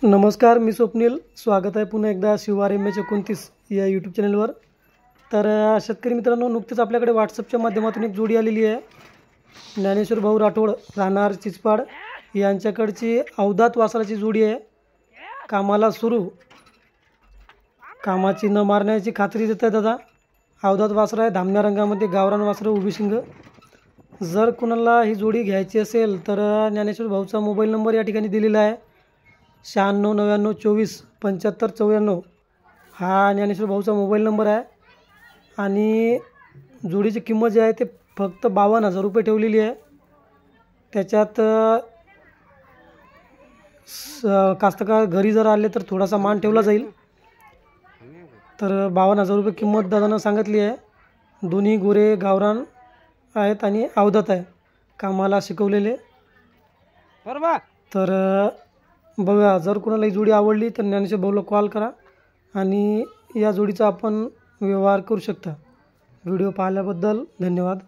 नमस्कार, मी स्वप्नील. स्वागत आहे पुन्हा एकदा शिववार MH29 या यूट्यूब चॅनलवर. तर शेतकरी मित्रांनो, नुकतेच आपल्याकडे व्हॉट्सअपच्या माध्यमातून एक जोडी आलेली आहे. ज्ञानेश्वर भाऊ राठोड राहणार चिचपाड यांच्याकडची अवधात वासराची जोडी आहे. कामाला सुरू, कामाची न मारण्याची खात्री देत आहे दादा. अवधात वासर आहे, धामण्या रंगामध्ये गावरान वासरं, उभी शिंग. जर कुणाला ही जोडी घ्यायची असेल तर ज्ञानेश्वर भाऊचा मोबाईल नंबर या ठिकाणी दिलेला आहे. 96 99 24 75 94 हा ज्ञानेश्वर भाऊचा मोबाईल नंबर आहे. आणि जोडीची किंमत जी आहे ते फक्त 52,000 रुपये ठेवलेली आहे. त्याच्यात कास्तकार घरी जर आले तर थोडासा मान ठेवला जाईल. तर 52,000 रुपये किंमत दादानं सांगितली आहे. दोन्ही गोरे गावरान आहेत आणि अवधात आहे, कामाला शिकवलेले. तर बघा, जर कोणाला ही जोडी आवडली तर ज्ञानेश्वर भाऊला कॉल करा आणि या जोडीचा आपण व्यवहार करू शकता. व्हिडिओ पाहिल्याबद्दल धन्यवाद.